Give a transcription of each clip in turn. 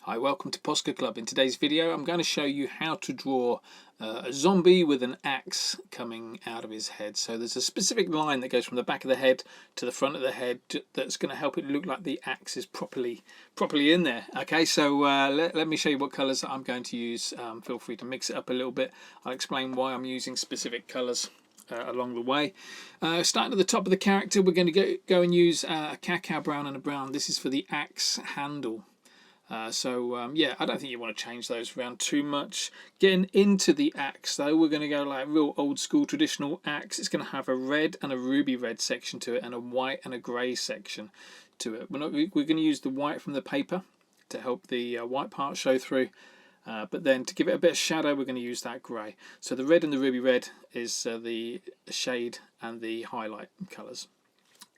Hi, welcome to Posca Club. In today's video I'm going to show you how to draw a zombie with an axe coming out of his head. So there's a specific line that goes from the back of the head to the front of the head that's going to help it look like the axe is properly in there. Okay, so let me show you what colours I'm going to use. Feel free to mix it up a little bit. I'll explain why I'm using specific colours along the way. Starting at the top of the character, we're going to go and use a cacao brown and a brown. This is for the axe handle. Yeah, I don't think you want to change those around too much. Getting into the axe though, we're going to go like real old school traditional axe. It's going to have a red and a ruby red section to it and a white and a grey section to it. We're going to use the white from the paper to help the white part show through. But then to give it a bit of shadow, we're going to use that grey. So the red and the ruby red is the shade and the highlight colours.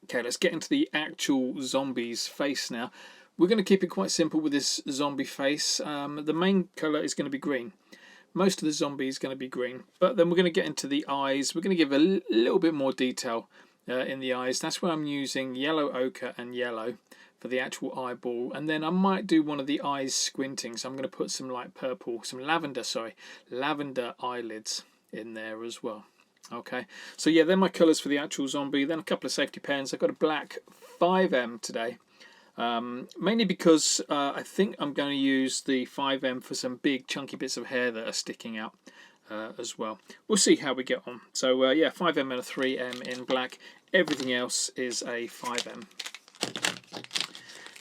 Okay, let's get into the actual zombie's face now. We're going to keep it quite simple with this zombie face. The main colour is going to be green. Most of the zombie is going to be green. But then we're going to get into the eyes. We're going to give a little bit more detail in the eyes. That's where I'm using yellow ochre and yellow for the actual eyeball. And then I might do one of the eyes squinting. So I'm going to put some light purple, some lavender eyelids in there as well. Okay, so yeah, they're my colours for the actual zombie. Then a couple of safety pens. I've got a black 5M today. Mainly because I think I'm going to use the 5M for some big chunky bits of hair that are sticking out as well. We'll see how we get on. So yeah, 5M and a 3M in black. Everything else is a 5M.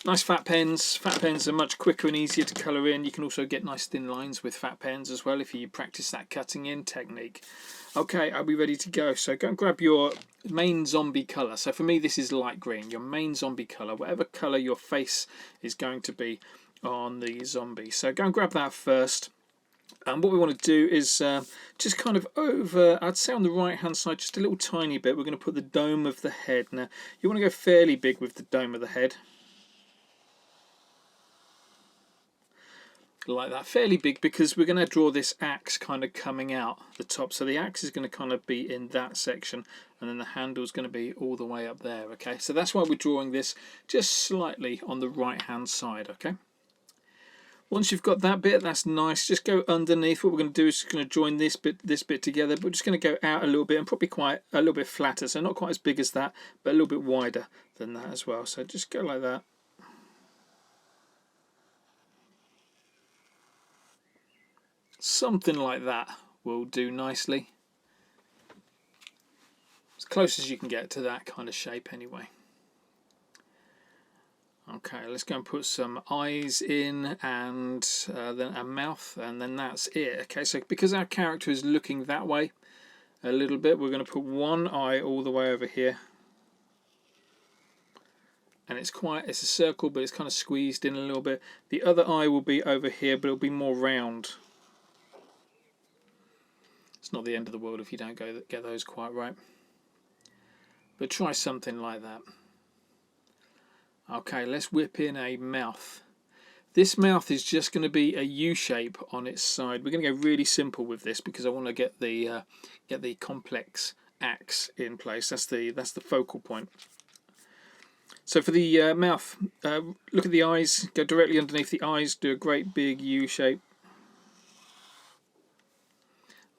Nice fat pens. Fat pens are much quicker and easier to colour in. You can also get nice thin lines with fat pens as well if you practice that cutting in technique. Okay, are we ready to go? So go and grab your main zombie colour. So for me this is light green, your main zombie colour, whatever colour your face is going to be on the zombie. So go and grab that first. And what we want to do is just kind of over, I'd say on the right hand side, just a little tiny bit. We're going to put the dome of the head. Now you want to go fairly big with the dome of the head. Like that, fairly big, because we're going to draw this axe kind of coming out the top. So the axe is going to kind of be in that section, and then the handle is going to be all the way up there. Okay, so that's why we're drawing this just slightly on the right hand side. Okay, once you've got that bit, that's nice. Just go underneath. What we're going to do is going to join this bit together, but we're just going to go out a little bit and probably quite a little bit flatter, so not quite as big as that, but a little bit wider than that as well. So just go like that. Something like that will do nicely. As close as you can get to that kind of shape anyway. Okay, let's go and put some eyes in, and then a mouth, and then that's it. Okay, so because our character is looking that way a little bit, we're going to put one eye all the way over here. And it's a circle, but it's kind of squeezed in a little bit. The other eye will be over here, but it'll be more round. It's not the end of the world if you don't get those quite right. But try something like that. Okay, let's whip in a mouth. This mouth is just going to be a U shape on its side. We're going to go really simple with this because I want to get the complex axe in place. That's the focal point. So for the mouth, look at the eyes. Go directly underneath the eyes. Do a great big U shape.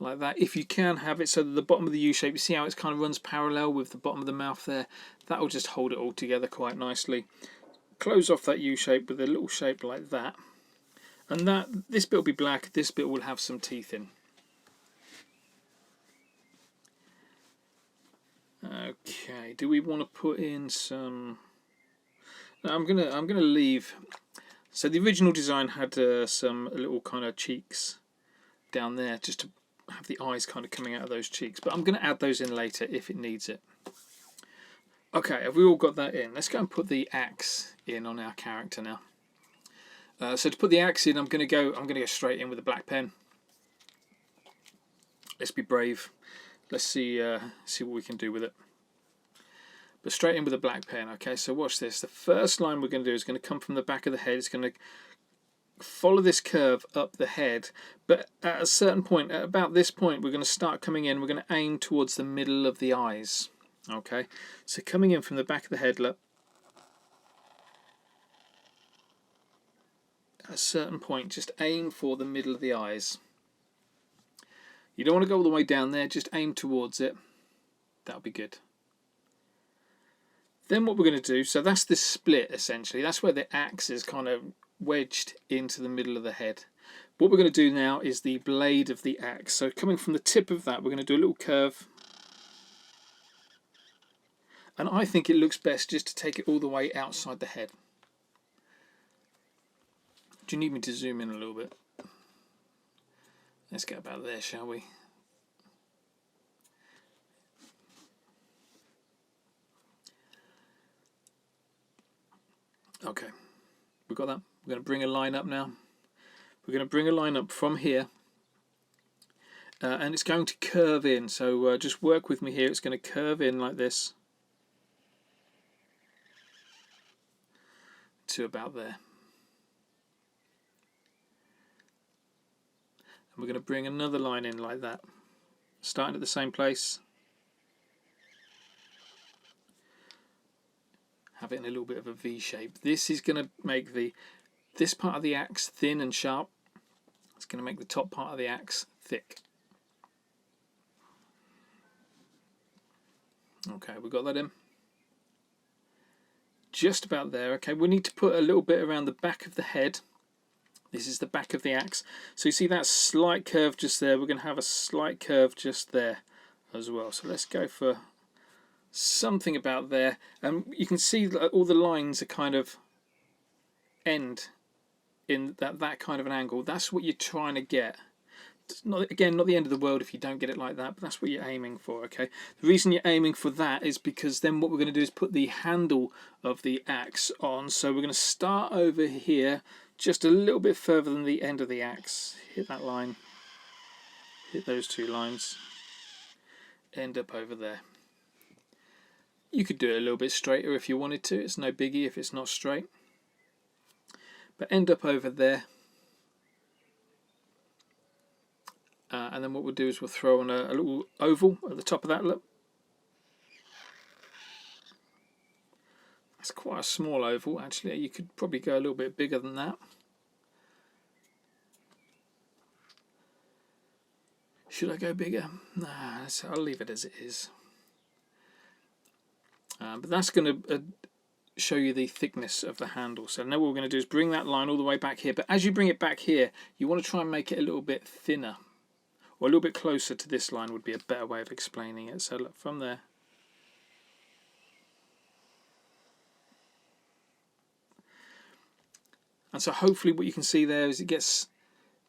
Like that. If you can have it so that the bottom of the U shape, you see how it kind of runs parallel with the bottom of the mouth there, that will just hold it all together quite nicely. Close off that U shape with a little shape like that, and this bit will be black, this bit will have some teeth in. Okay, do we want to put in some? No, I'm gonna leave. So the original design had some little kind of cheeks down there just to have the eyes kind of coming out of those cheeks, but I'm going to add those in later if it needs it. Okay, have we all got that in? Let's go and put the axe in on our character now. So to put the axe in, I'm going to go straight in with a black pen. Let's be brave. Let's see what we can do with it. But straight in with a black pen. Okay, so watch this. The first line we're going to do is going to come from the back of the head. It's going to follow this curve up the head, but at a certain point, at about this point, we're going to start coming in. We're going to aim towards the middle of the eyes. Okay, so coming in from the back of the head, look, at a certain point, just aim for the middle of the eyes. You don't want to go all the way down there, just aim towards it. That'll be good. Then what we're going to do, so that's this split essentially, that's where the axe is kind of wedged into the middle of the head. What we're going to do now is the blade of the axe. So coming from the tip of that, we're going to do a little curve. And I think it looks best just to take it all the way outside the head. Do you need me to zoom in a little bit? Let's get about there, shall we? Okay, we've got that. We're going to bring a line up now. We're going to bring a line up from here. And it's going to curve in. So just work with me here. It's going to curve in like this. To about there. And we're going to bring another line in like that. Starting at the same place. Have it in a little bit of a V shape. This is going to make this part of the axe thin and sharp. It's going to make the top part of the axe thick. Okay, we've got that in. Just about there. Okay, we need to put a little bit around the back of the head. This is the back of the axe. So you see that slight curve just there. We're going to have a slight curve just there as well. So let's go for something about there. And you can see that all the lines are kind of end in that kind of an angle. That's what you're trying to get. It's not, again, not the end of the world if you don't get it like that, but that's what you're aiming for. Okay, the reason you're aiming for that is because then what we're going to do is put the handle of the axe on. So we're going to start over here just a little bit further than the end of the axe. Hit that line, hit those two lines, end up over there. You could do it a little bit straighter if you wanted to. It's no biggie if it's not straight, but end up over there. And then what we'll do is we'll throw on a little oval at the top of that. Look, that's quite a small oval actually. You could probably go a little bit bigger than that. Should I go bigger? Nah, I'll leave it as it is. But that's going to show you the thickness of the handle. So now what we're going to do is bring that line all the way back here. But as you bring it back here, you want to try and make it a little bit thinner. Or a little bit closer to this line would be a better way of explaining it. So look, from there. And so hopefully what you can see there is it gets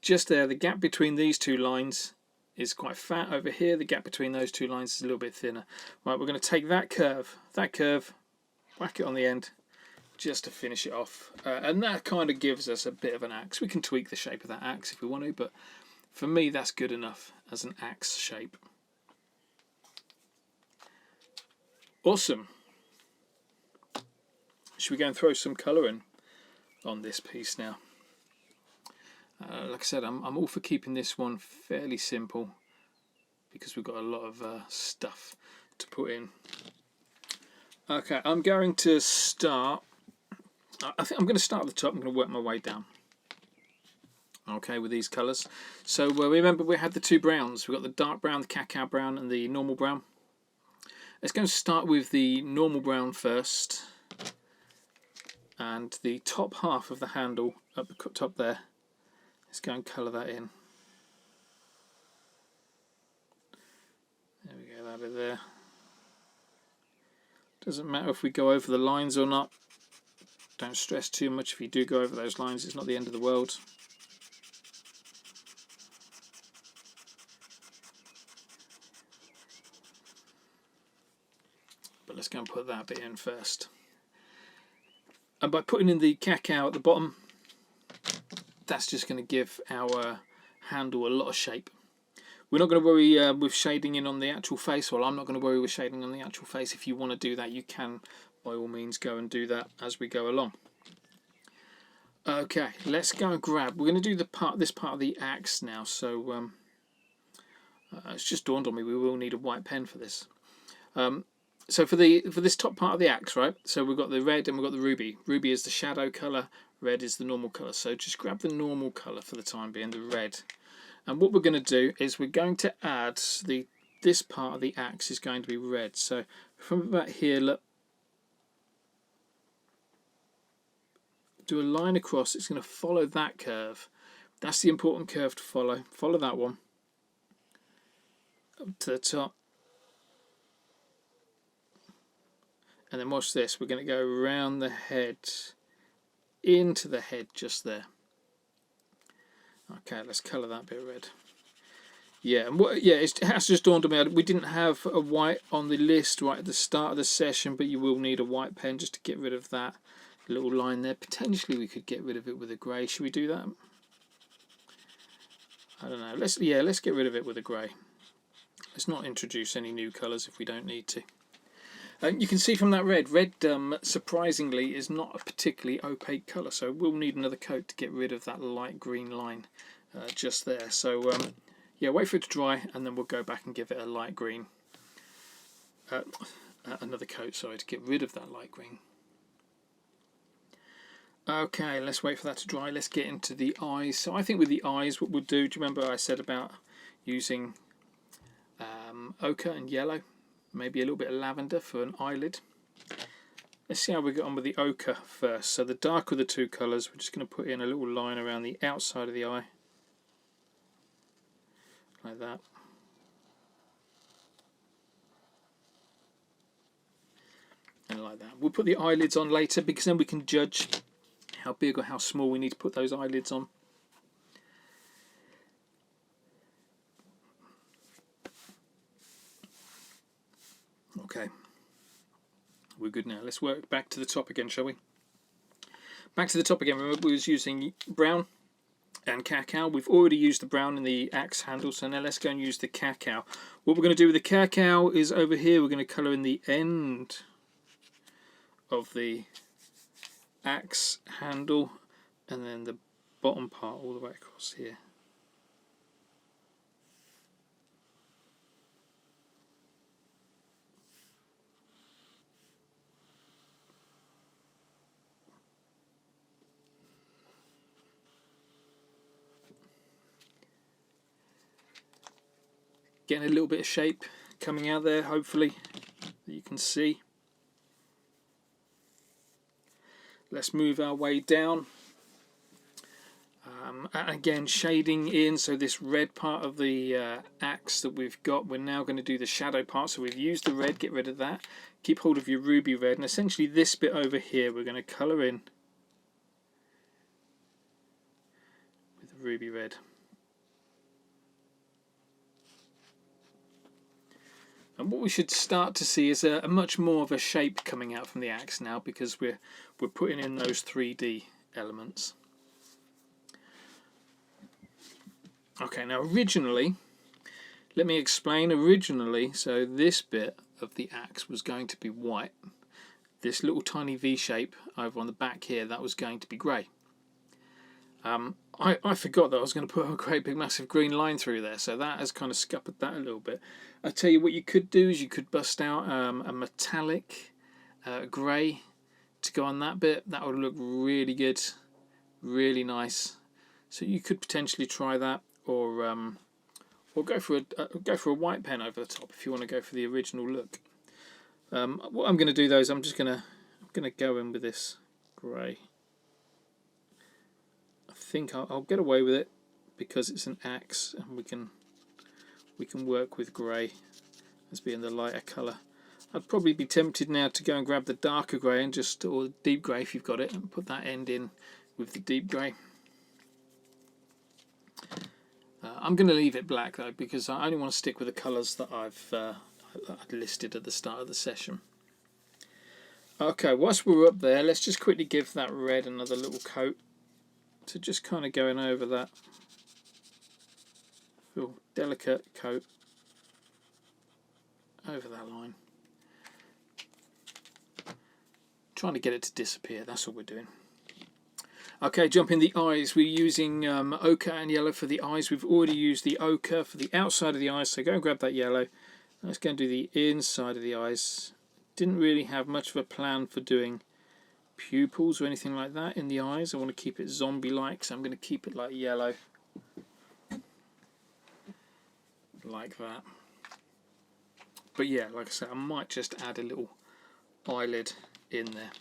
just there. The gap between these two lines is quite fat over here. The gap between those two lines is a little bit thinner. Right, we're going to take that curve, whack it on the end just to finish it off. And that kind of gives us a bit of an axe. We can tweak the shape of that axe if we want to, but for me, that's good enough as an axe shape. Awesome. Should we go and throw some colour in on this piece now? Like I said, I'm all for keeping this one fairly simple because we've got a lot of stuff to put in. Okay, I'm going to start. I think I'm going to start at the top. I'm going to work my way down. Okay, with these colours. So remember we had the two browns. We've got the dark brown, the cacao brown and the normal brown. Let's go and start with the normal brown first. And the top half of the handle up the top there. Let's go and colour that in. There we go, that bit there. Doesn't matter if we go over the lines or not. Don't stress too much if you do go over those lines. It's not the end of the world. But let's go and put that bit in first. And by putting in the cacao at the bottom, that's just going to give our handle a lot of shape. We're not going to worry with shading in on the actual face. Well, I'm not going to worry with shading on the actual face. If you want to do that, you can, by all means, go and do that as we go along. Okay, let's go and grab. We're going to do this part of the axe now. So it's just dawned on me we will need a white pen for this. So for this top part of the axe, right? So we've got the red and we've got the ruby. Ruby is the shadow colour. Red is the normal colour, so just grab the normal colour for the time being, the red. And what we're going to do is we're going to add this part of the axe is going to be red. So from about here, look, do a line across. It's going to follow that curve. That's the important curve to follow. Follow that one up to the top. And then watch this. We're going to go around the head, into the head just there. Okay, let's colour that bit red. Yeah, and it has just dawned on me. We didn't have a white on the list right at the start of the session, but you will need a white pen just to get rid of that little line there. Potentially we could get rid of it with a grey. Should we do that? I don't know. Let's get rid of it with a grey. Let's not introduce any new colours if we don't need to. You can see from that red, surprisingly is not a particularly opaque colour, so we'll need another coat to get rid of that light green line just there. So yeah, wait for it to dry and then we'll go back and give it a light green, another coat, sorry, to get rid of that light green. Okay, let's wait for that to dry. Let's get into the eyes. So I think with the eyes, what we'll do you remember I said about using ochre and yellow? Maybe a little bit of lavender for an eyelid. Let's see how we get on with the ochre first. So the darker of the two colours, we're just going to put in a little line around the outside of the eye. Like that. And like that. We'll put the eyelids on later because then we can judge how big or how small we need to put those eyelids on. Okay, we're good now. Let's work back to the top again, shall we? Back to the top again. Remember we was using brown and cacao. We've already used the brown in the axe handle, so now let's go and use the cacao. What we're going to do with the cacao is over here we're going to colour in the end of the axe handle and then the bottom part all the way across here. Getting a little bit of shape coming out there, hopefully, that you can see. Let's move our way down. Again, shading in, so this red part of the axe that we've got, we're now going to do the shadow part. So we've used the red, get rid of that. Keep hold of your ruby red, and essentially this bit over here we're going to colour in with the ruby red. And what we should start to see is a much more of a shape coming out from the axe now, because we're putting in those 3D elements. Okay, now originally, let me explain. Originally, so this bit of the axe was going to be white. This little tiny V shape over on the back here, that was going to be grey. I forgot that I was going to put a great big massive green line through there, so that has kind of scuppered that a little bit. I tell you what you could do is you could bust out a metallic grey to go on that bit. That would look really good, really nice. So you could potentially try that, or go for a white pen over the top if you want to go for the original look. What I'm going to do though is I'm going to go in with this grey. I think I'll get away with it because it's an axe and we can work with grey as being the lighter colour. I'd probably be tempted now to go and grab the darker grey and or deep grey if you've got it, and put that end in with the deep grey. I'm going to leave it black though because I only want to stick with the colours that I've listed at the start of the session. Okay, whilst we're up there, let's just quickly give that red another little coat. So just kind of going over that real delicate coat over that line. Trying to get it to disappear, that's all we're doing. Okay, jump in the eyes. We're using ochre and yellow for the eyes. We've already used the ochre for the outside of the eyes, so go and grab that yellow. Let's go and do the inside of the eyes. Didn't really have much of a plan for doing pupils or anything like that in the eyes. I want to keep it zombie-like, so I'm going to keep it like yellow, like that. But yeah, like I said, I might just add a little eyelid in there.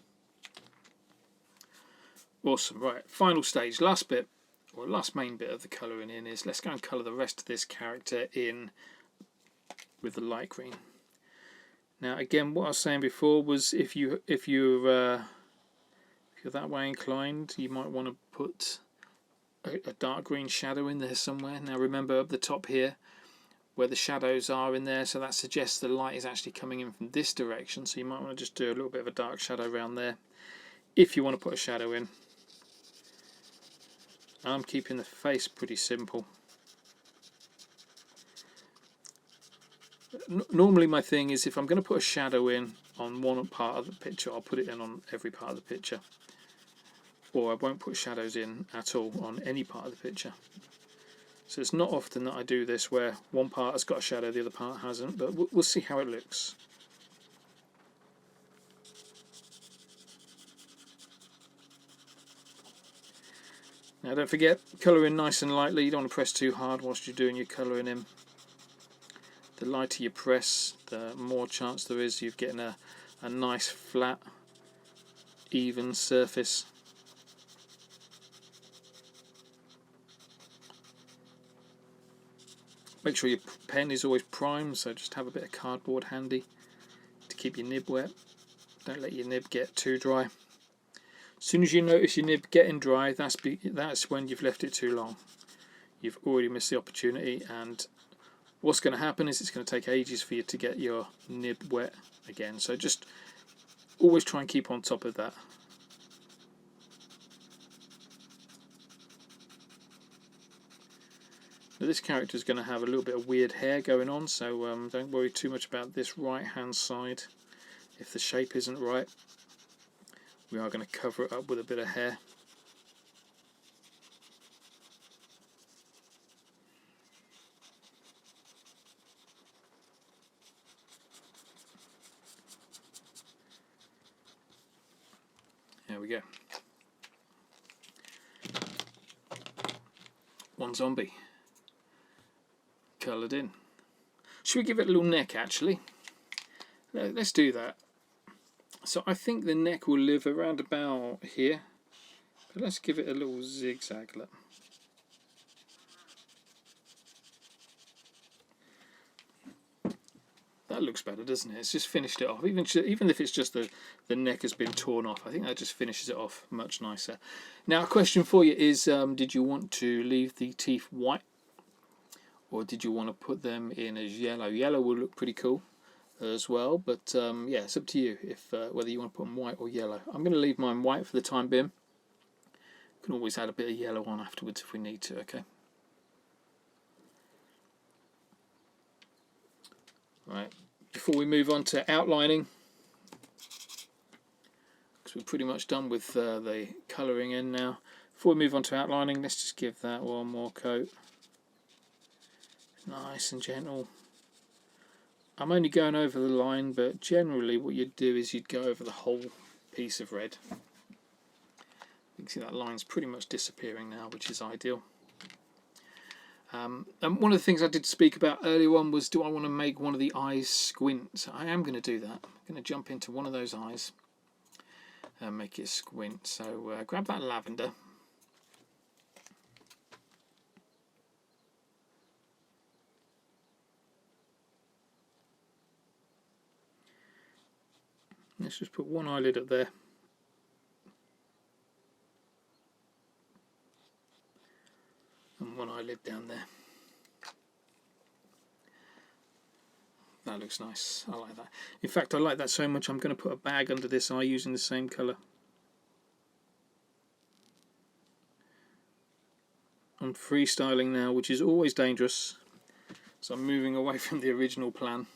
Awesome. Right, final stage, last bit, or last main bit of the colouring in is let's go and colour the rest of this character in with the light green. Now again, what I was saying before was if you're that way inclined, you might want to put a dark green shadow in there somewhere. Now remember, up the top here where the shadows are in there, so that suggests the light is actually coming in from this direction, so you might want to just do a little bit of a dark shadow around there if you want to put a shadow in. I'm keeping the face pretty simple. Normally my thing is if I'm going to put a shadow in on one part of the picture, I'll put it in on every part of the picture, or I won't put shadows in at all on any part of the picture. So it's not often that I do this where one part has got a shadow, the other part hasn't, but we'll see how it looks. Now don't forget, colour in nice and lightly. You don't want to press too hard whilst you're doing your colouring in. The lighter you press, the more chance there is of getting a nice flat, even surface. Make sure your pen is always primed, so just have a bit of cardboard handy to keep your nib wet. Don't let your nib get too dry. As soon as you notice your nib getting dry, that's when you've left it too long. You've already missed the opportunity, and what's going to happen is it's going to take ages for you to get your nib wet again. So just always try and keep on top of that. Now this character is going to have a little bit of weird hair going on, so don't worry too much about this right hand side. If the shape isn't right, we are going to cover it up with a bit of hair. There we go. One zombie coloured in. Should we give it a little neck actually? Let's do that. So I think the neck will live around about here, but let's give it a little zigzag look. That looks better, doesn't it? It's just finished it off. Even if it's just the neck has been torn off, I think that just finishes it off much nicer. Now a question for you is, did you want to leave the teeth white, or did you want to put them in as yellow? Yellow will look pretty cool as well, but yeah, it's up to you if whether you want to put them white or yellow. I'm going to leave mine white for the time being. You can always add a bit of yellow on afterwards if we need to. Okay. Right. Before we move on to outlining, because we're pretty much done with the colouring in now. Before we move on to outlining, let's just give that one more coat. Nice and gentle. I'm only going over the line, but generally what you'd do is you'd go over the whole piece of red. You can see that line's pretty much disappearing now, which is ideal. And one of the things I did speak about earlier on was, do I want to make one of the eyes squint? So I am going to do that. I'm going to jump into one of those eyes and make it squint. So grab that lavender. Let's just put one eyelid up there. And one eyelid down there. That looks nice. I like that. In fact, I like that so much I'm going to put a bag under this eye using the same colour. I'm freestyling now, which is always dangerous. So I'm moving away from the original plan.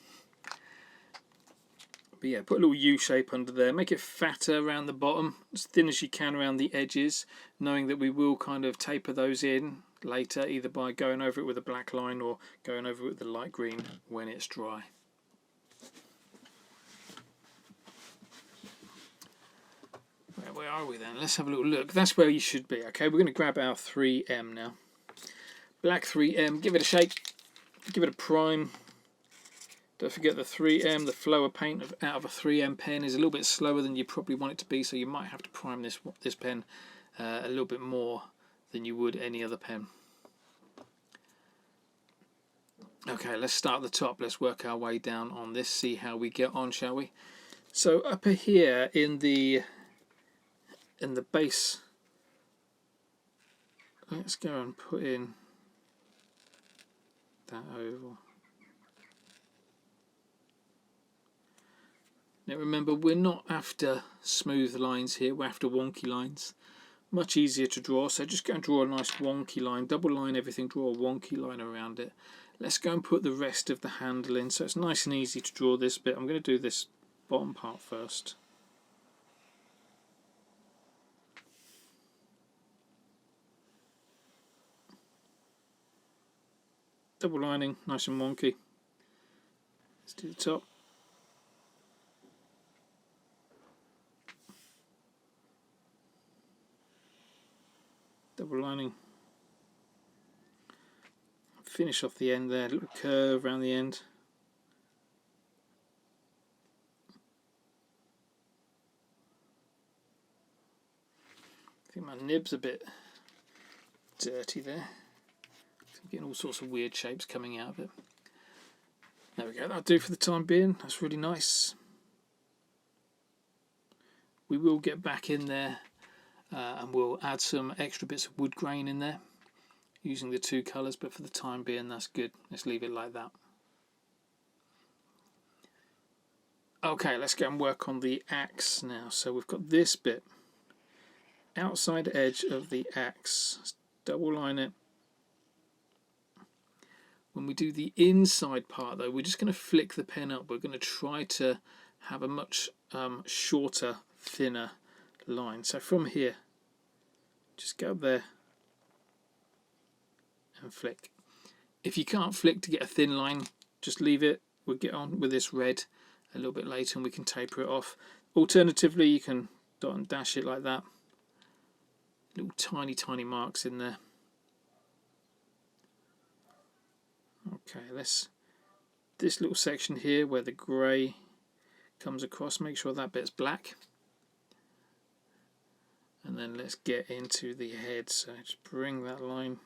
But yeah, put a little U shape under there. Make it fatter around the bottom, as thin as you can around the edges, knowing that we will kind of taper those in later, either by going over it with a black line or going over it with the light green when it's dry. Right, where are we then? Let's have a little look. That's where you should be. Okay, we're going to grab our 3M now. Black 3M, give it a shake, give it a prime. Don't forget the 3M, the flow of paint out of a 3M pen is a little bit slower than you probably want it to be, so you might have to prime this pen a little bit more than you would any other pen. Okay, let's start at the top. Let's work our way down on this, see how we get on, shall we? So up here in the base, let's go and put in that oval. Now remember, we're not after smooth lines here, we're after wonky lines. Much easier to draw, so just go and draw a nice wonky line, double line everything, draw a wonky line around it. Let's go and put the rest of the handle in, so it's nice and easy to draw this bit. I'm going to do this bottom part first. Double lining, nice and wonky. Let's do the top. Double lining. Finish off the end there, a little curve around the end. I think my nib's a bit dirty there. I'm getting all sorts of weird shapes coming out of it. There we go, that'll do for the time being. That's really nice. We will get back in there and we'll add some extra bits of wood grain in there using the two colours, but for the time being that's good. Let's leave it like that. Okay, let's go and work on the axe now. So we've got this bit, outside edge of the axe. Let's double line it. When we do the inside part though, we're just going to flick the pen up. We're going to try to have a much shorter, thinner line. So from here, just go up there and flick. If you can't flick to get a thin line, just leave it. We'll get on with this red a little bit later and we can taper it off. Alternatively, you can dot and dash it like that. Little tiny marks in there. Okay, this little section here where the grey comes across, make sure that bit's black. And then let's get into the head, so just bring that line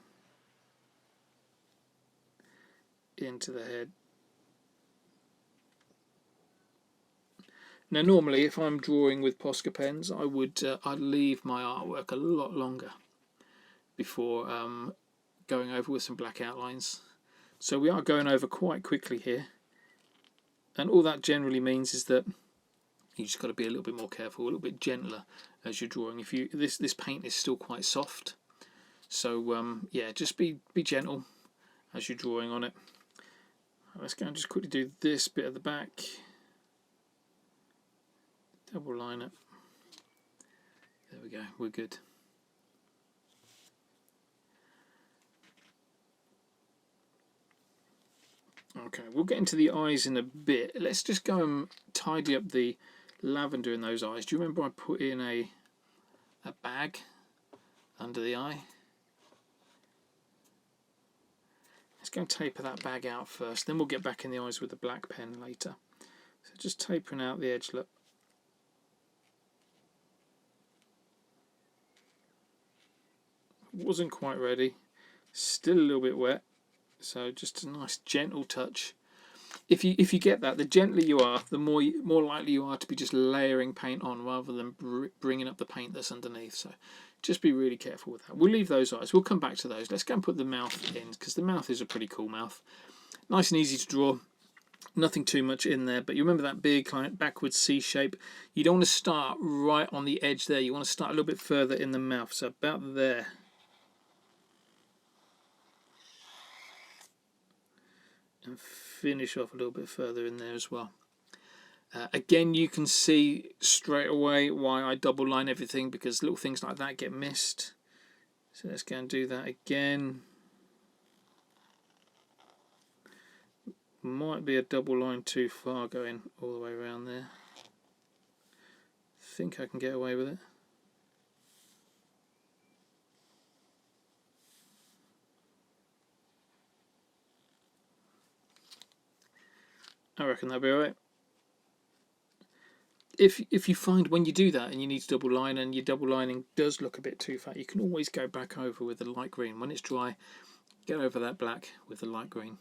into the head. Now normally if I'm drawing with Posca pens, I'd leave my artwork a lot longer before going over with some black outlines. So we are going over quite quickly here, and all that generally means is that you just got to be a little bit more careful, a little bit gentler as you're drawing. If you this paint is still quite soft, so yeah, just be gentle as you're drawing on it. Let's go and just quickly do this bit at the back. Double line it. There we go, we're good. Okay, we'll get into the eyes in a bit. Let's just go and tidy up the lavender in those eyes. Do you remember I put in a bag under the eye? Let's go and taper that bag out first, then we'll get back in the eyes with the black pen later. So just tapering out the edge, look. Wasn't quite ready, still a little bit wet, so just a nice gentle touch. If you get that, the gentler you are, the more likely you are to be just layering paint on rather than bringing up the paint that's underneath. So just be really careful with that. We'll leave those eyes, we'll come back to those. Let's go and put the mouth in, because the mouth is a pretty cool mouth. Nice and easy to draw, nothing too much in there, but you remember that big kind of backwards C shape. You don't want to start right on the edge there, you want to start a little bit further in the mouth, so about there. And finish off a little bit further in there as well. Again, you can see straight away why I double line everything, because little things like that get missed. So let's go and do that again. Might be a double line too far going all the way around there. Think I can get away with it. I reckon that'll be alright. If you find when you do that and you need to double line and your double lining does look a bit too fat, you can always go back over with the light green. When it's dry, get over that black with the light green.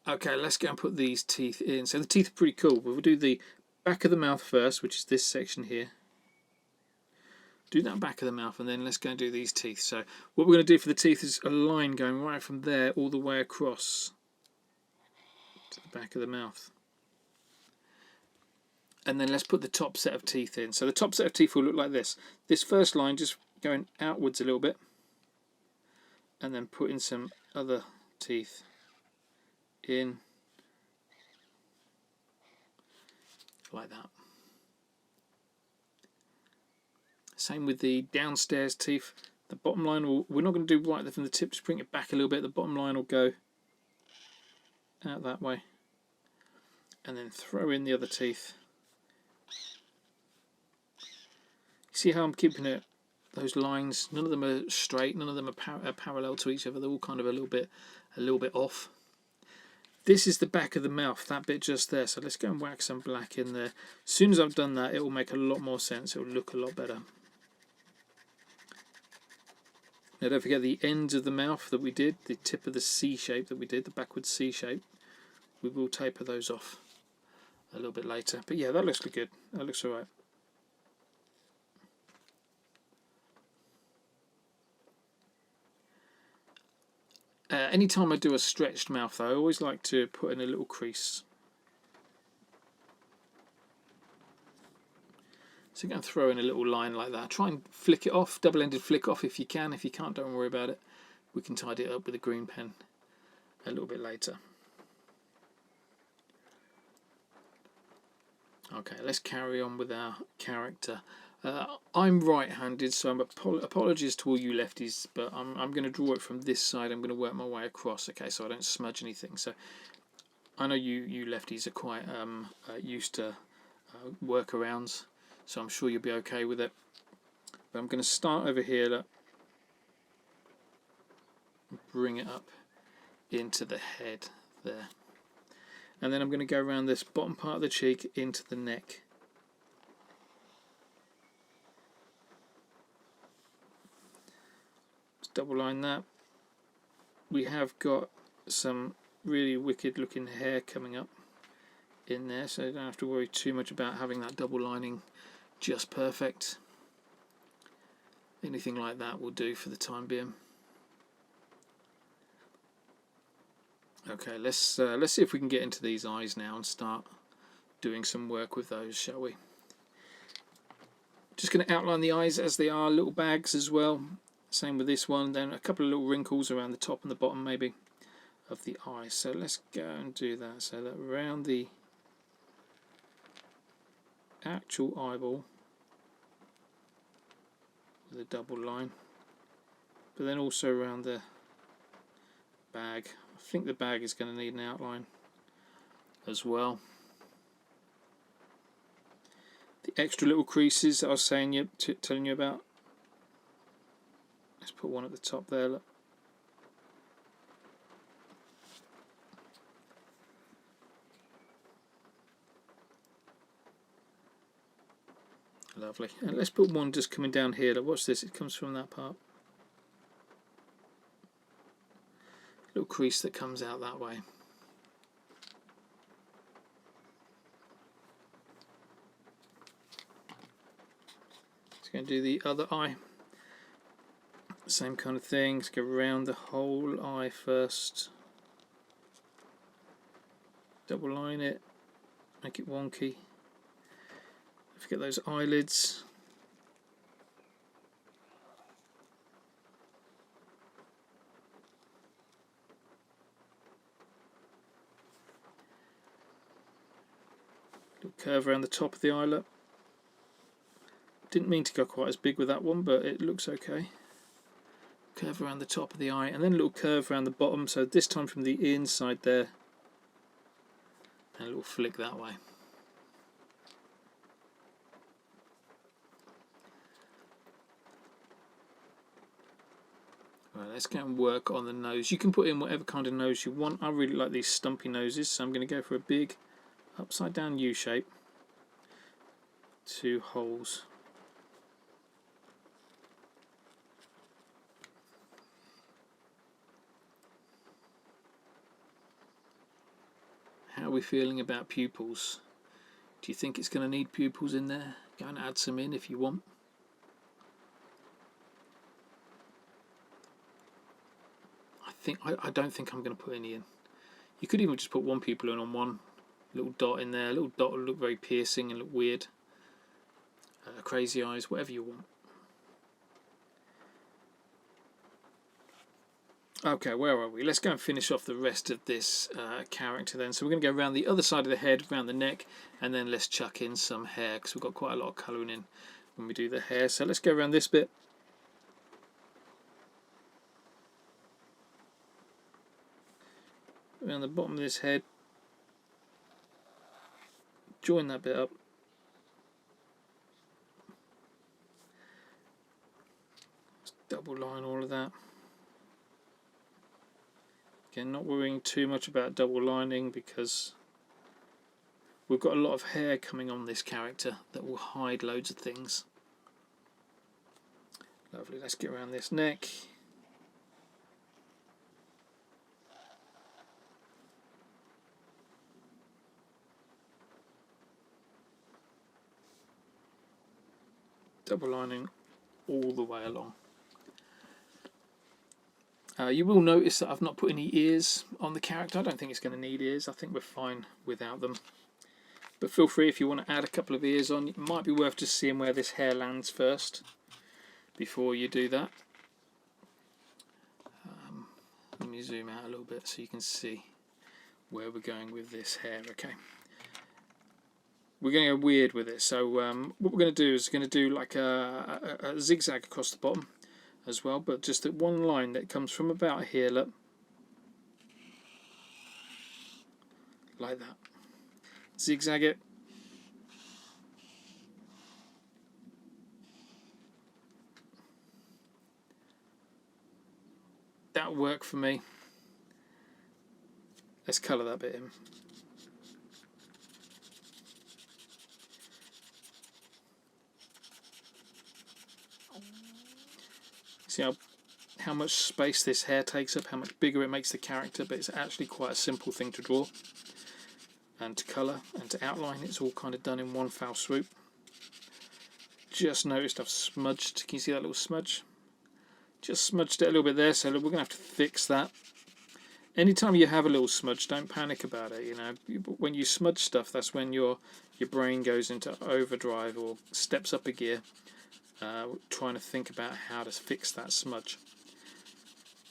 Okay, let's go and put these teeth in. So the teeth are pretty cool. We'll do the back of the mouth first, which is this section here. Do that back of the mouth, and then let's go and do these teeth. So what we're going to do for the teeth is a line going right from there all the way across to the back of the mouth. And then let's put the top set of teeth in. So the top set of teeth will look like this. This first line just going outwards a little bit, and then putting some other teeth in like that. Same with the downstairs teeth. The bottom line will, we're not going to do right from the tip, just bring it back a little bit. The bottom line will go out that way, and then throw in the other teeth. See how I'm keeping it, those lines, none of them are straight, none of them are parallel to each other. They're all kind of a little bit off. This is the back of the mouth, that bit just there. So let's go and whack some black in there. As soon as I've done that, it will make a lot more sense. It will look a lot better. Now don't forget the ends of the mouth that we did, the tip of the C shape that we did, the backwards C shape. We will taper those off a little bit later. But yeah, that looks good. That looks alright. Anytime I do a stretched mouth, I always like to put in a little crease. So you're going to throw in a little line like that. Try and flick it off, double-ended flick off if you can. If you can't, don't worry about it. We can tidy it up with a green pen a little bit later. Okay, let's carry on with our character. I'm right-handed, so apologies to all you lefties, but I'm going to draw it from this side. I'm going to work my way across, okay, so I don't smudge anything. So I know you lefties are quite used to workarounds, so I'm sure you'll be okay with it. But I'm going to start over here, look, bring it up into the head there. And then I'm going to go around this bottom part of the cheek into the neck. Double line that. We have got some really wicked looking hair coming up in there, so you don't have to worry too much about having that double lining just perfect. Anything like that will do for the time being. Okay, let's see if we can get into these eyes now and start doing some work with those, shall we? Just going to outline the eyes as they are, little bags as well. Same with this one, then a couple of little wrinkles around the top and the bottom maybe of the eye. So let's go and do that. So that around the actual eyeball with a double line, but then also around the bag. I think the bag is going to need an outline as well. The extra little creases that I was telling you about. Let's put one at the top there, look. Lovely. And let's put one just coming down here. Look, watch this, it comes from that part. Little crease that comes out that way. Just going to do the other eye. Same kind of thing, let's go around the whole eye first. Double line it, make it wonky. Don't forget those eyelids. Little curve around the top of the eyelet. Didn't mean to go quite as big with that one, but it looks okay. Curve around the top of the eye, and then a little curve around the bottom, so this time from the inside there, and a little flick that way. Right, let's go and work on the nose. You can put in whatever kind of nose you want. I really like these stumpy noses, so I'm going to go for a big upside down U shape. 2 holes. How are we feeling about pupils? Do you think it's going to need pupils in there? Go and add some in if you want. I don't think I'm going to put any in. You could even just put one pupil in on one little dot in there. A little dot will look very piercing and look weird. Crazy eyes, whatever you want. Okay, where are we? Let's go and finish off the rest of this character then. So we're going to go around the other side of the head, around the neck, and then let's chuck in some hair because we've got quite a lot of colouring in when we do the hair. So let's go around this bit. Around the bottom of this head. Join that bit up. Let's double line all of that. Again, not worrying too much about double lining because we've got a lot of hair coming on this character that will hide loads of things. Lovely, let's get around this neck. Double lining all the way along. You will notice that I've not put any ears on the character. I don't think it's going to need ears. I think we're fine without them. But feel free if you want to add a couple of ears on. It might be worth just seeing where this hair lands first before you do that. Let me zoom out a little bit so you can see where we're going with this hair. Okay. We're going to go weird with it. So what we're going to do is going to do like a zigzag across the bottom as well, but just that one line that comes from about here, look, like that. Zigzag it. That'll work for me. Let's colour that bit in. See how much space this hair takes up, how much bigger it makes the character, but it's actually quite a simple thing to draw and to colour and to outline. It's all kind of done in one foul swoop. Just noticed I've smudged, can you see that little smudge? Just smudged it a little bit there, so we're going to have to fix that. Anytime you have a little smudge, don't panic about it. You know, when you smudge stuff, that's when your brain goes into overdrive or steps up a gear. Trying to think about how to fix that smudge.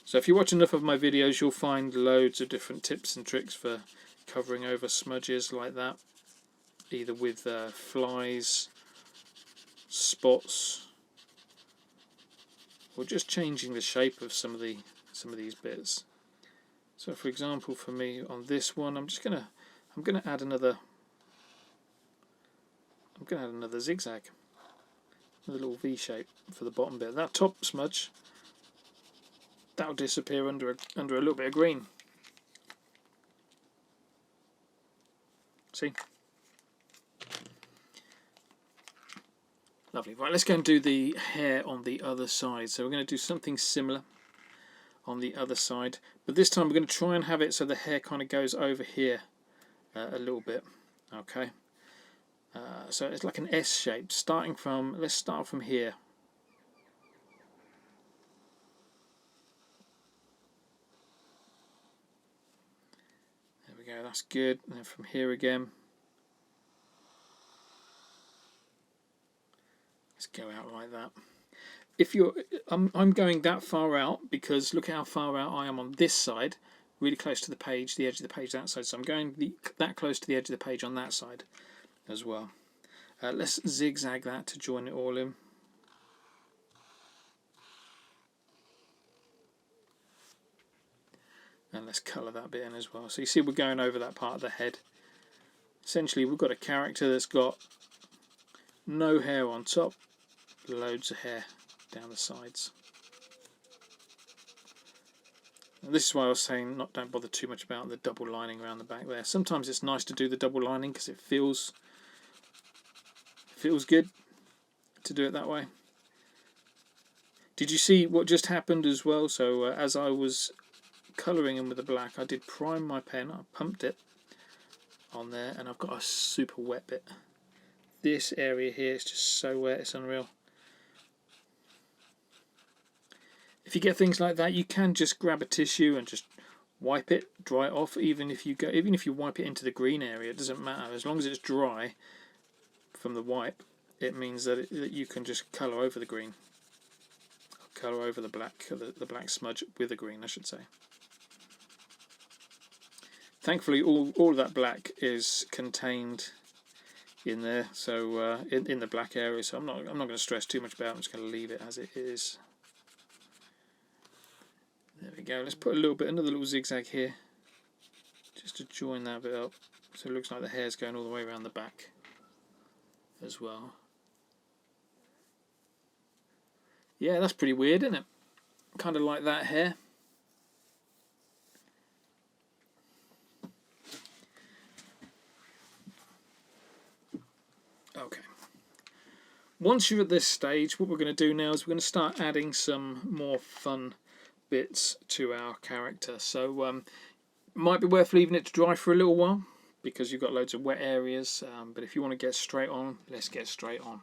So if you watch enough of my videos, you'll find loads of different tips and tricks for covering over smudges like that, either with flies, spots, or just changing the shape of some of these bits. So for example, for me on this one, I'm gonna add another zigzag. A little V shape for the bottom bit. That top smudge, that'll disappear under a little bit of green. See? Lovely. Right, let's go and do the hair on the other side. So we're going to do something similar on the other side, but this time we're going to try and have it so the hair kind of goes over here a little bit. Okay. So it's like an S shape, let's start from here. There we go, that's good. And then from here again. Let's go out like that. If you're, I'm going that far out because look how far out I am on this side, really close to the page, the edge of the page that side. So I'm going that close to the edge of the page on that side as well. Let's zigzag that to join it all in. And let's colour that bit in as well. So you see we're going over that part of the head. Essentially we've got a character that's got no hair on top, loads of hair down the sides. And this is why I was saying don't bother too much about the double lining around the back there. Sometimes it's nice to do the double lining because it feels good to do it that way. Did you see what just happened as well? So as I was colouring in with the black, I did prime my pen. I pumped it on there, and I've got a super wet bit. This area here is just so wet, it's unreal. If you get things like that, you can just grab a tissue and just wipe it, dry it off. Even if you wipe it into the green area, it doesn't matter. As long as it's dry from the wipe, it means that you can just colour over the green. Colour over the black, the black smudge with the green, I should say. Thankfully, all of that black is contained in there, so in the black area. So I'm not going to stress too much about it. I'm just going to leave it as it is. There we go. Let's put another little zigzag here, just to join that bit up, so it looks like the hair's going all the way around the back as well. Yeah, that's pretty weird, isn't it? Kind of like that hair. Okay. Once you're at this stage, what we're going to do now is we're going to start adding some more fun bits to our character. So might be worth leaving it to dry for a little while because you've got loads of wet areas, but if you want to get straight on, let's get straight on.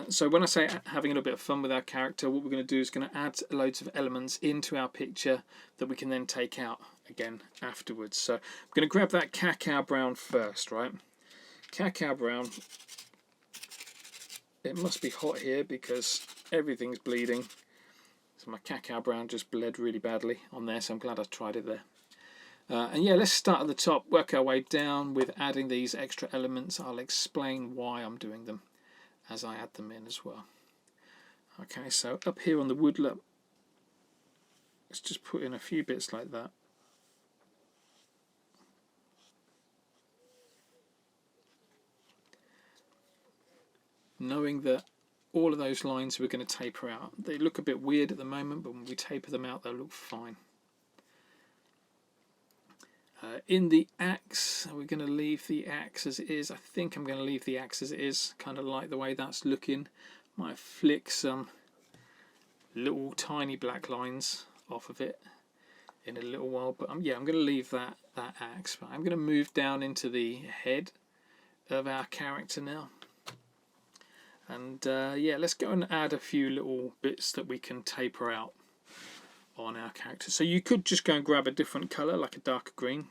So when I say having a little bit of fun with our character, what we're going to do is going to add loads of elements into our picture that we can then take out again afterwards. So I'm going to grab that cacao brown first, right? Cacao brown. It must be hot here because everything's bleeding. So my cacao brown just bled really badly on there, so I'm glad I tried it there. And yeah, let's start at the top, work our way down with adding these extra elements. I'll explain why I'm doing them as I add them in as well. Okay, so up here on the woodlop, let's just put in a few bits like that. Knowing that all of those lines we're going to taper out. They look a bit weird at the moment, but when we taper them out, they'll look fine. In the axe, we're going to leave the axe as it is. I think I'm going to leave the axe as it is. Kind of like the way that's looking. Might flick some little tiny black lines off of it in a little while, but yeah, I'm going to leave that axe. But I'm going to move down into the head of our character now. And yeah, let's go and add a few little bits that we can taper out on our character. So you could just go and grab a different colour, like a darker green,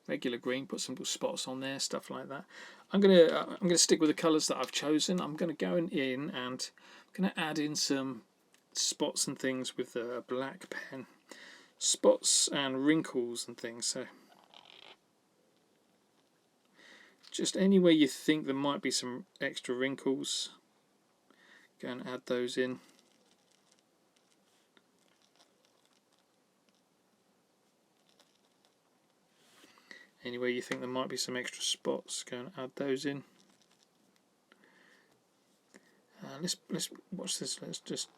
regular green, put some little spots on there, stuff like that. I'm gonna stick with the colours that I've chosen. I'm gonna go in and I'm gonna add in some spots and things with the black pen, spots and wrinkles and things. So just anywhere you think there might be some extra wrinkles, go and add those in. Anywhere you think there might be some extra spots, go and add those in. Let's watch this. Let's just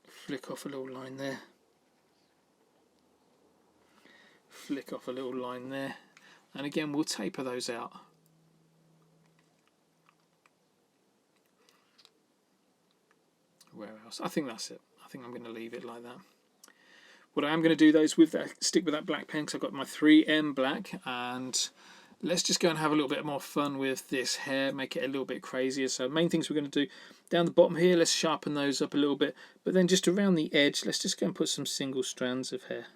flick off a little line there. Flick off a little line there. And again, we'll taper those out. Where else? I think that's it. I think I'm going to leave it like that. What I am going to do though is stick with that black pen because I've got my 3M black, and let's just go and have a little bit more fun with this hair, make it a little bit crazier. So main things we're going to do down the bottom here, let's sharpen those up a little bit, but then just around the edge, let's just go and put some single strands of hair.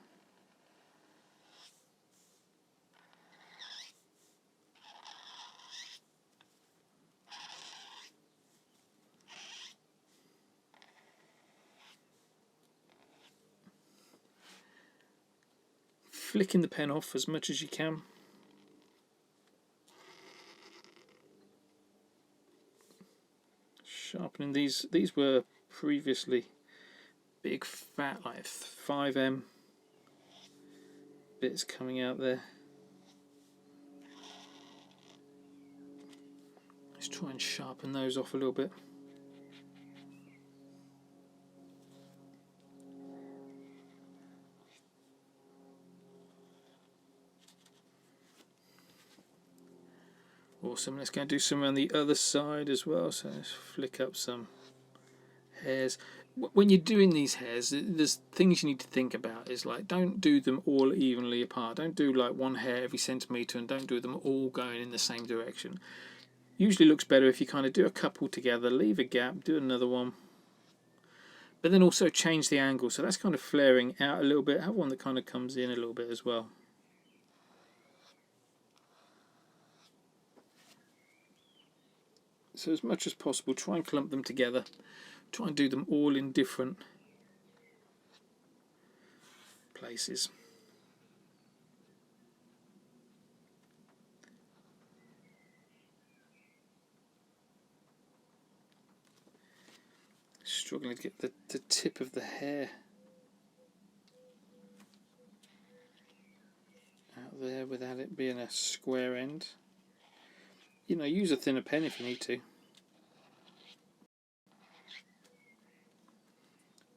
Flicking the pen off as much as you can. Sharpening these were previously big fat like 5M bits coming out there. Let's try and sharpen those off a little bit. Awesome. Let's go and do some on the other side as well. So let's flick up some hairs. When you're doing these hairs, there's things you need to think about. Is like, don't do them all evenly apart. Don't do like one hair every centimetre, and don't do them all going in the same direction. Usually looks better if you kind of do a couple together, leave a gap, do another one, but then also change the angle. So that's kind of flaring out a little bit. Have one that kind of comes in a little bit as well. So as much as possible, try and clump them together. Try and do them all in different places. Struggling to get the tip of the hair out there without it being a square end. You know, use a thinner pen if you need to.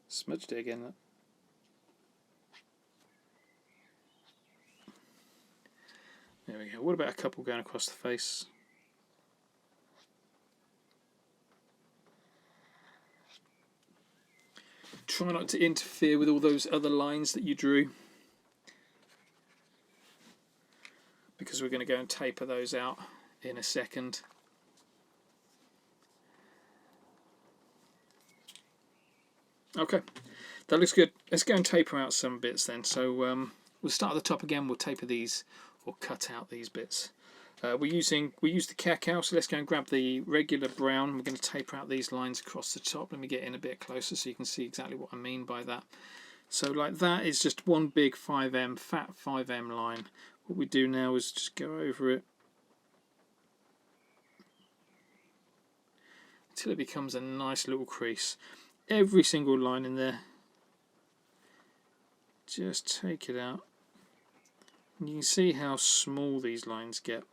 Smudged it again. There we go. What about a couple going across the face? Try not to interfere with all those other lines that you drew, because we're going to go and taper those out in a second. Okay, that looks good. Let's go and taper out some bits then. So we'll start at the top again. We'll taper these, or cut out these bits. We use the cacao, so let's go and grab the regular brown. We're going to taper out these lines across the top. Let me get in a bit closer so you can see exactly what I mean by that. So like that is just one big 5M, fat 5M line. What we do now is just go over it until it becomes a nice little crease. Every single line in there, just take it out. And you can see how small these lines get,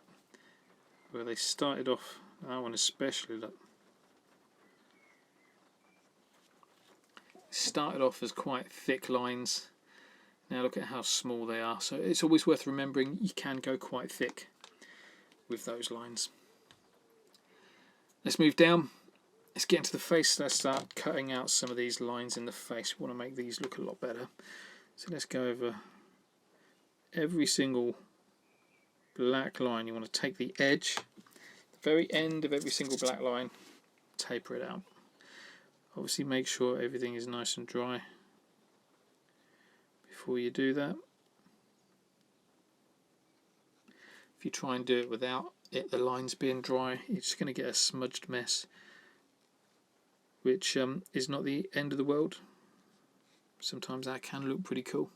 where they started off, that one especially, look, started off as quite thick lines. Now look at how small they are. So it's always worth remembering you can go quite thick with those lines. Let's move down. Let's get into the face. Let's start cutting out some of these lines in the face. We want to make these look a lot better. So let's go over every single black line. You want to take the edge, the very end of every single black line, taper it out. Obviously make sure everything is nice and dry before you do that. If you try and do it without the lines being dry, you're just going to get a smudged mess, which is not the end of the world. Sometimes that can look pretty cool.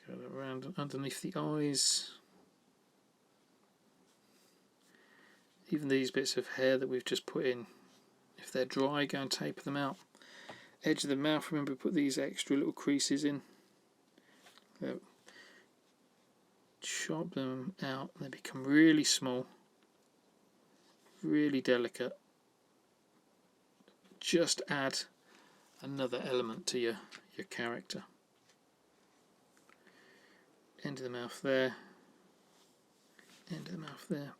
Go around underneath the eyes. Even these bits of hair that we've just put in, if they're dry, go and taper them out. Edge of the mouth, remember, put these extra little creases in. Chop them out, they become really small, really delicate. Just add another element to your character. End of the mouth there, end of the mouth there.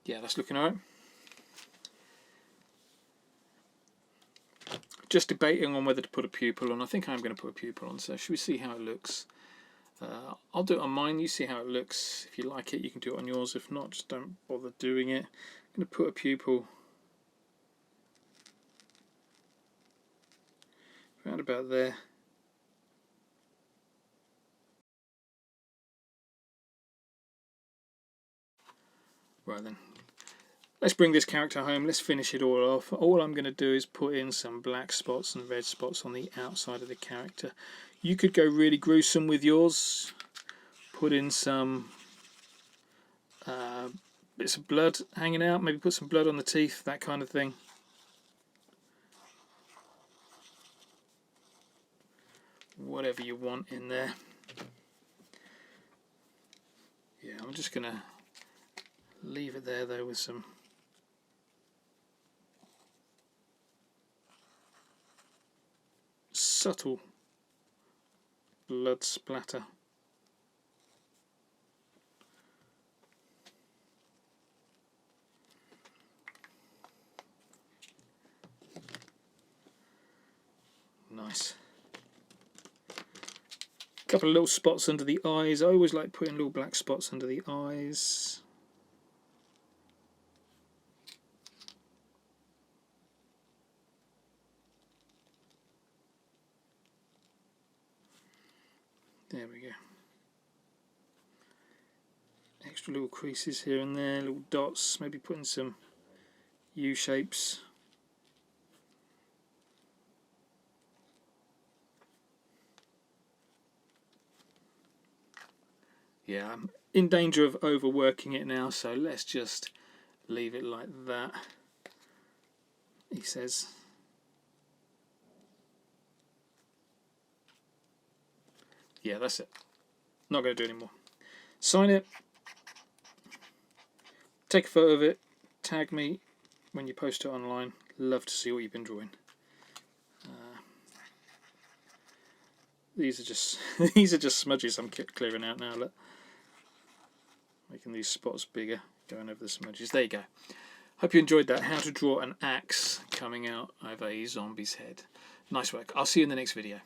Yeah, that's looking alright. Just debating on whether to put a pupil on. I think I'm going to put a pupil on, so should we see how it looks? I'll do it on mine, you see how it looks. If you like it, you can do it on yours. If not, just don't bother doing it. I'm going to put a pupil around about there. Right then. Let's bring this character home, let's finish it all off. All I'm going to do is put in some black spots and red spots on the outside of the character. You could go really gruesome with yours, put in some bits of blood hanging out, maybe put some blood on the teeth, that kind of thing. whatever you want in there. Yeah, I'm just going to leave it there though with some subtle blood splatter. Nice. A couple of little spots under the eyes. I always like putting little black spots under the eyes. There we go. Extra little creases here and there, little dots, maybe putting some U-shapes. Yeah, I'm in danger of overworking it now, so let's just leave it like that, he says. Yeah, that's it. Not going to do anymore. Sign it. Take a photo of it. Tag me when you post it online. Love to see what you've been drawing. These are just these are just smudges I'm clearing out now. Look, making these spots bigger, going over the smudges. There you go. Hope you enjoyed that. How to draw an axe coming out of a zombie's head. Nice work. I'll see you in the next video.